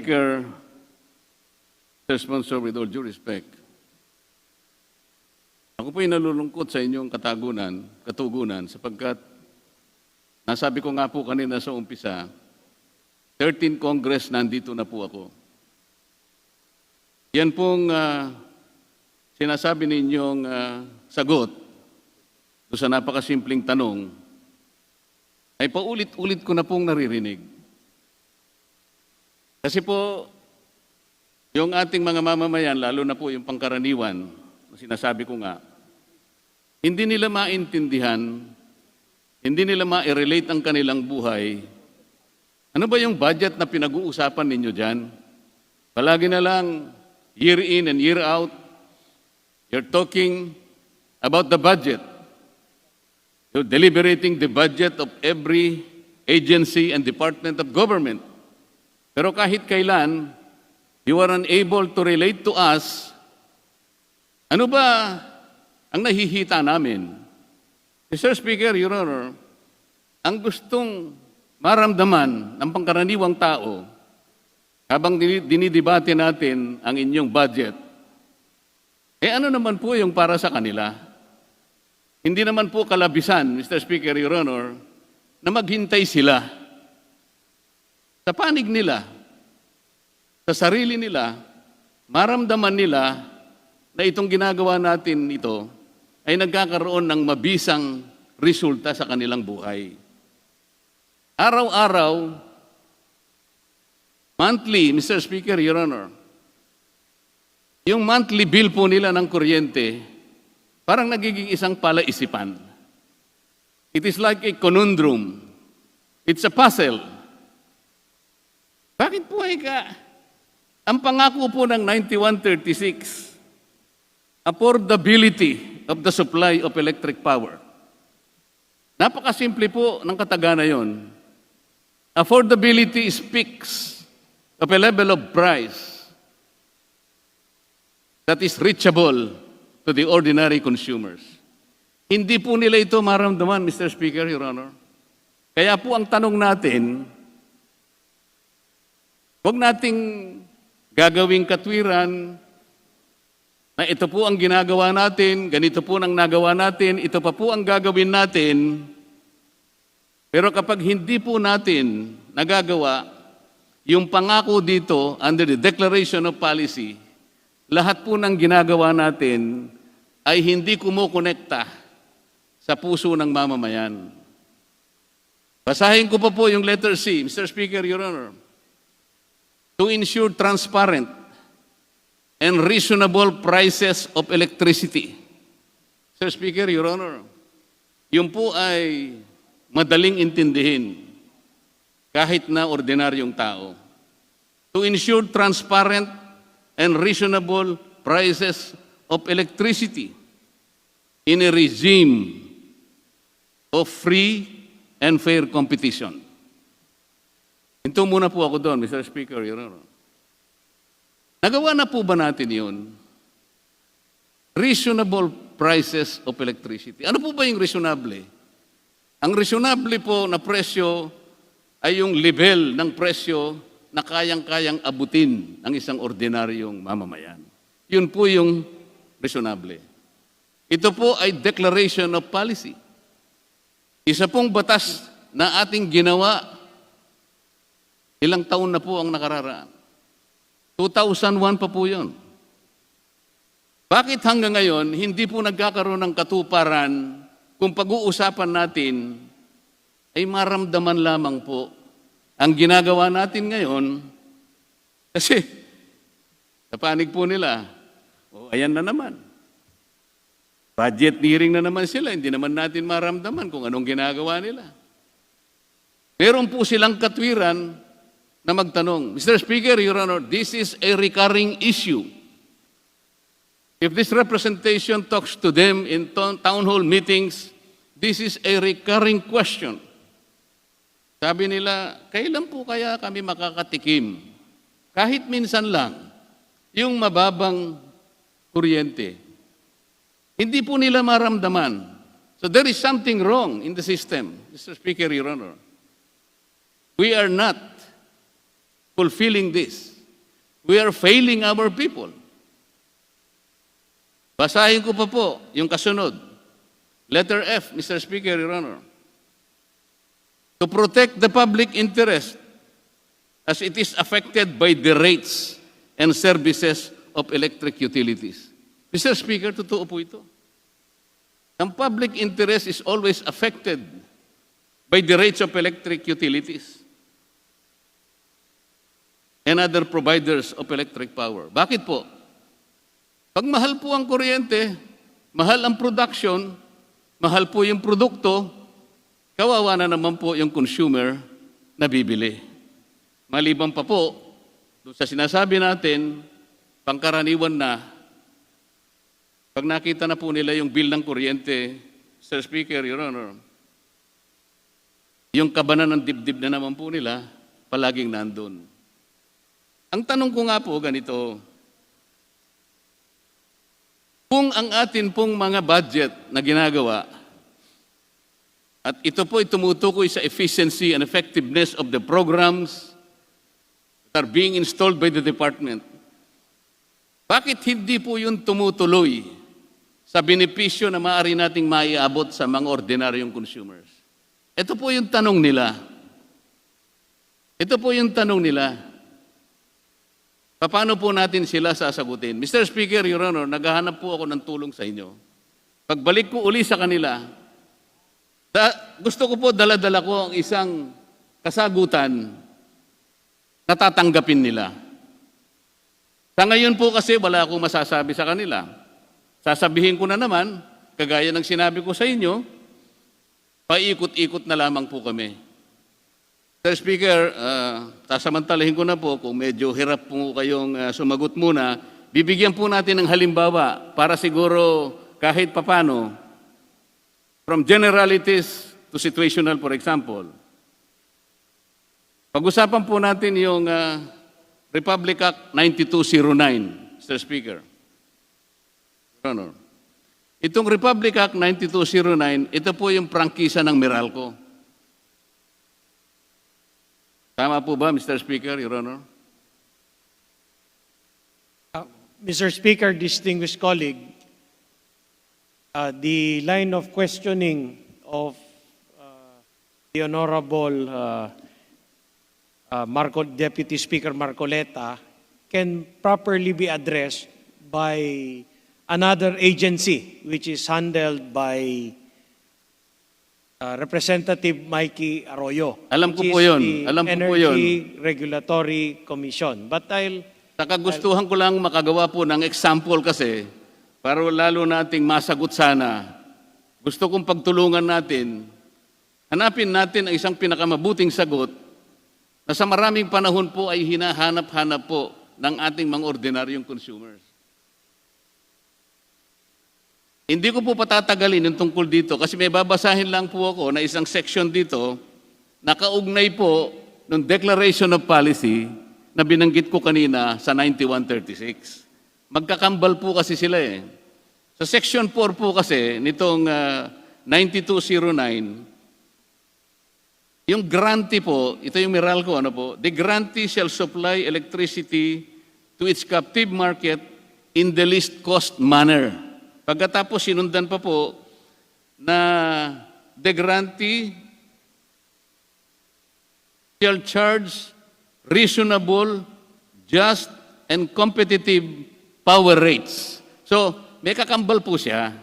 Speaker, Mr. Sponsor, with all due respect, ako po'y nalulungkot sa inyong katugunan sapagkat nasabi ko nga po kanina sa umpisa, 13 Congress nandito na po ako. Yan pong sinasabi ninyong sagot doon sa napakasimpleng tanong ay paulit-ulit ko na pong naririnig. Kasi po, yung ating mga mamamayan, lalo na po yung pangkaraniwan, sinasabi ko nga, hindi nila maintindihan, hindi nila ma-relate ang kanilang buhay. Ano ba yung budget na pinag-uusapan ninyo dyan? Palagi na lang, year in and year out, you're talking about the budget. You're deliberating the budget of every agency and department of government. Pero kahit kailan, you are unable to relate to us. Ano ba ang nahihita namin? Mr. Speaker, Your Honor, ang gustong maramdaman ng pangkaraniwang tao habang dinidebate natin ang inyong budget, ano naman po yung para sa kanila? Hindi naman po kalabisan, Mr. Speaker, Your Honor, na maghintay sila sa panig nila, sa sarili nila, maramdaman nila na itong ginagawa natin ito ay nagkakaroon ng mabisang resulta sa kanilang buhay. Araw-araw, monthly, Mr. Speaker, Your Honor, yung monthly bill po nila ng kuryente, parang nagiging isang palaisipan. It is like a conundrum. It's a puzzle. Bakit po ang pangako po ng 9136, affordability of the supply of electric power. Napakasimple po ng kataga na yon. Affordability speaks of a level of price that is reachable to the ordinary consumers. Hindi po nila ito maramdaman, Mr. Speaker, Your Honor. Kaya po ang tanong natin, huwag nating gagawing katwiran na ito po ang ginagawa natin, ganito po ang nagawa natin, ito pa po ang gagawin natin. Pero kapag hindi po natin nagagawa yung pangako dito under the Declaration of Policy, lahat po ng ginagawa natin ay hindi kumukonekta sa puso ng mamamayan. Basahin ko pa po yung letter C, Mr. Speaker, Your Honor. To ensure transparent and reasonable prices of electricity. Mr. Speaker, Your Honor, yun po ay madaling intindihin kahit na ordinaryong tao. To ensure transparent and reasonable prices of electricity in a regime of free and fair competition. Ito muna po ako doon, Mr. Speaker, Your Honor. Nagawa na po ba natin yun? Reasonable prices of electricity. Ano po ba yung reasonable? Ang reasonable po na presyo ay yung level ng presyo na kayang-kayang abutin ng isang ordinaryong mamamayan. Yun po yung reasonable. Ito po ay declaration of policy. Isa pong batas na ating ginawa, ilang taon na po ang nakararaan. 2001 pa po yun. Bakit hanggang ngayon, hindi po nagkakaroon ng katuparan kung pag-uusapan natin ay maramdaman lamang po ang ginagawa natin ngayon? Kasi sa panig po nila, ayan na naman. Budget hearing na naman sila, hindi naman natin maramdaman kung anong ginagawa nila. Meron po silang katwiran na magtanong, Mr. Speaker, Your Honor, this is a recurring issue. If this representation talks to them in town hall meetings, this is a recurring question. Sabi nila, kailan po kaya kami makakatikim? Kahit minsan lang, yung mababang kuryente. Hindi po nila maramdaman. So there is something wrong in the system, Mr. Speaker, Your Honor. We are not fulfilling this. We are failing our people. Basahin ko pa po yung kasunod. Letter F, Mr. Speaker, Your Honor. To protect the public interest as it is affected by the rates and services of electric utilities. Mr. Speaker, totoo po ito. Ang public interest is always affected by the rates of electric utilities and other providers of electric power. Bakit po? Pag mahal po ang kuryente, mahal ang production, mahal po yung produkto, kawawa na naman po yung consumer na bibili. Maliban pa po, doon sa sinasabi natin, pangkaraniwan na, pag nakita na po nila yung bill ng kuryente, Mr. Speaker, Your Honor, yung kabanan ng dibdib na naman po nila, palaging nandun. Ang tanong ko nga po ganito, kung ang atin pong mga budget na ginagawa, at ito po ay tumutukoy sa efficiency and effectiveness of the programs that are being installed by the department, bakit hindi po yun tumutuloy sa benepisyo na maaari nating maiabot sa mga ordinaryong consumers? Ito po yung tanong nila. Ito po yung tanong nila. Paano po natin sila sasagutin? Mr. Speaker, Your Honor, naghahanap po ako ng tulong sa inyo. Pagbalik ko uli sa kanila, gusto ko po dala-dala ko ang isang kasagutan na tatanggapin nila. Sa ngayon po kasi wala akong masasabi sa kanila. Sasabihin ko na naman, kagaya ng sinabi ko sa inyo, paikot-ikot na lamang po kami. Mr. Speaker, sasamantalahin ko na po, kung medyo hirap po kayong sumagot muna, bibigyan po natin ng halimbawa para siguro kahit papano, from generalities to situational, for example. Pag-usapan po natin yung Republic Act 9209, Mr. Speaker. Honor. Itong Republic Act 9209, ito po yung prangkisa ng Meralco. Tama po ba, Mr. Speaker, Your Honor? Mr. Speaker, distinguished colleague, the line of questioning of the Honorable Deputy Speaker Marcoleta can properly be addressed by another agency which is handled by Representative Mikey Arroyo. Alam ko which po is yun. the Alam ko po yun. Energy Regulatory Commission. But Sa kagustuhan ko lang makagawa po ng example kasi para lalo nating masagot sana. Gusto kong pagtulungan natin, hanapin natin ang isang pinakamabuting sagot na sa maraming panahon po ay hinahanap-hanap po ng ating mga ordinaryong consumers. Hindi ko po patatagalin yung tungkol dito kasi may babasahin lang po ako na isang section dito na kaugnay po ng Declaration of Policy na binanggit ko kanina sa 9136. Magkakambal po kasi sila eh. Sa Section 4 po kasi nitong 9209, yung grantee po, ito yung Meralco, ano po, the grantee shall supply electricity to its captive market in the least cost manner. Pagkatapos sinundan pa po na the grantee shall charge reasonable, just, and competitive power rates. So, may kakambal po siya.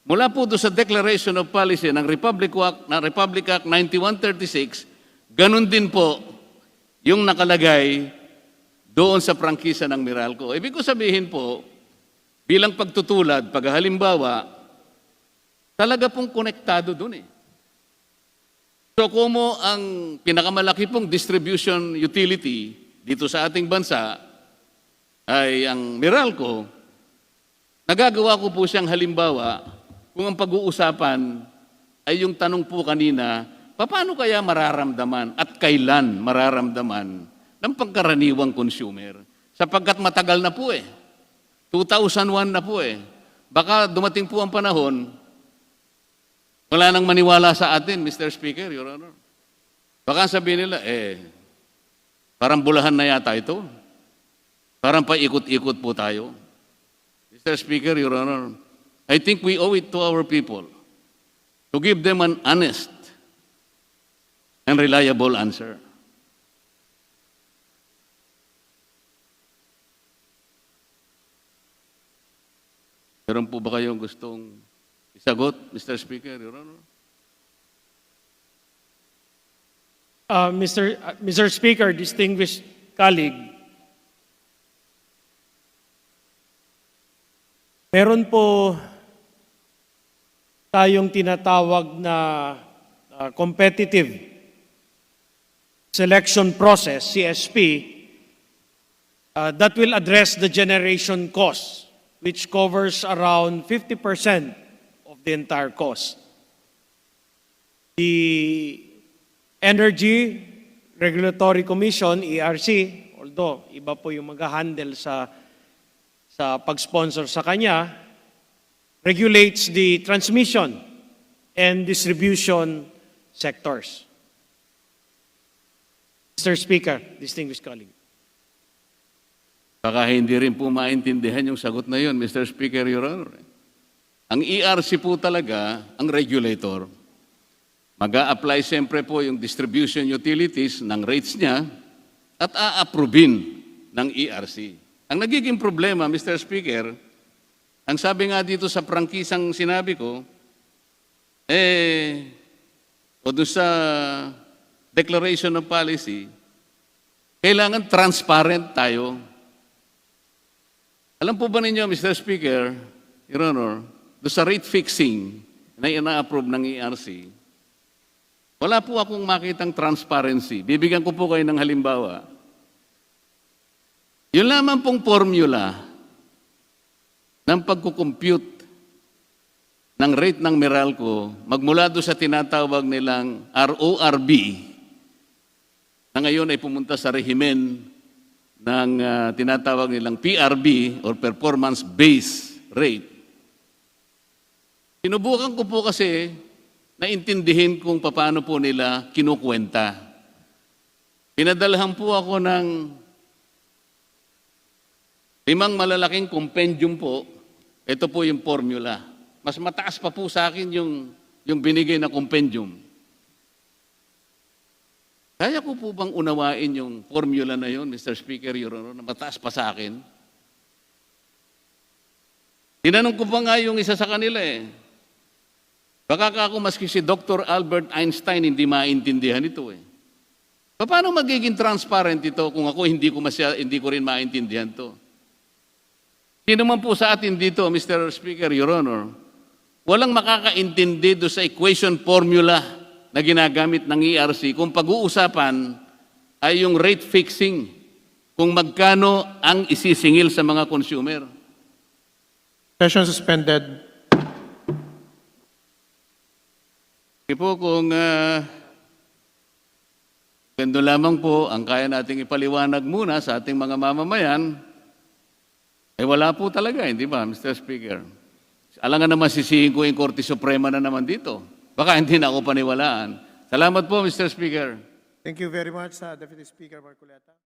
Mula po doon sa Declaration of Policy ng Republic Act 9136, ganun din po yung nakalagay doon sa prangkisa ng Meralco. Ibig ko sabihin po, bilang pagtutulad, paghalimbawa, talaga pong konektado doon eh. So kung ang pinakamalaki pong distribution utility dito sa ating bansa ay ang Meralco, nagagawa ko po siyang halimbawa kung ang pag-uusapan ay yung tanong po kanina, paano kaya mararamdaman at kailan mararamdaman ng pangkaraniwang consumer? Sapagkat matagal na po eh. 2001 na po eh. Baka dumating po ang panahon, wala nang maniwala sa atin, Mr. Speaker, Your Honor. Baka sabihin nila, parang bulahan na yata ito. Parang paikot-ikot po tayo. Mr. Speaker, Your Honor, I think we owe it to our people to give them an honest and reliable answer. Meron po ba kayong gustong isagot, Mr. Speaker, Your Honor? Mr. Speaker, distinguished colleague, meron po tayong tinatawag na competitive selection process, CSP, that will address the generation cost, which covers around 50% of the entire cost. The Energy Regulatory Commission, ERC, although iba po yung mag-handle sa pag-sponsor sa kanya, regulates the transmission and distribution sectors. Mr. Speaker, distinguished colleague. Baka hindi rin po maintindihan yung sagot na yun, Mr. Speaker, Your Honor. Ang ERC po talaga, ang regulator, mag-a-apply siyempre po yung distribution utilities ng rates niya at a-approvein ng ERC. Ang nagiging problema, Mr. Speaker, ang sabi nga dito sa prangkisang sinabi ko, o doon sa declaration of policy, kailangan transparent tayo. Alam po ba ninyo, Mr. Speaker, Your Honor, doon sa rate fixing na ina-approve ng ERC, wala po akong makitang transparency. Bibigyan ko po kayo ng halimbawa. Yun lamang pong formula ng pagkukompute ng rate ng Meralco, magmula doon sa tinatawag nilang RORB, na ngayon ay pumunta sa rehimen ng tinatawag nilang PRB or Performance-Based Rate. Sinubukan ko po kasi naintindihin kung paano po nila kinukwenta. Pinadalhan po ako ng 5 malalaking compendium po. Ito po yung formula. Mas mataas pa po sa akin yung binigay na compendium. Kaya ko po bang unawain yung formula na yun, Mr. Speaker, Your Honor, na mataas pa sa akin? Tinanong ko pa nga yung isa sa kanila eh. Baka ako maski si Dr. Albert Einstein hindi maintindihan ito eh. Paano magiging transparent ito kung ako hindi ko rin maintindihan to? Sino man po sa atin dito, Mr. Speaker, Your Honor, walang makakaintindi do sa equation formula na ginagamit ng ERC kung pag-uusapan ay yung rate fixing, kung magkano ang isisingil sa mga consumer. Session suspended. Sige po, kung gando lamang po ang kaya nating ipaliwanag muna sa ating mga mamamayan, wala po talaga, hindi ba, Mr. Speaker? Alangan naman sisihin ko yung Korte Suprema na naman dito. Baka hindi na ako paniwalaan. Salamat po, Mr. Speaker. Thank you very much, Deputy Speaker Marcoleta.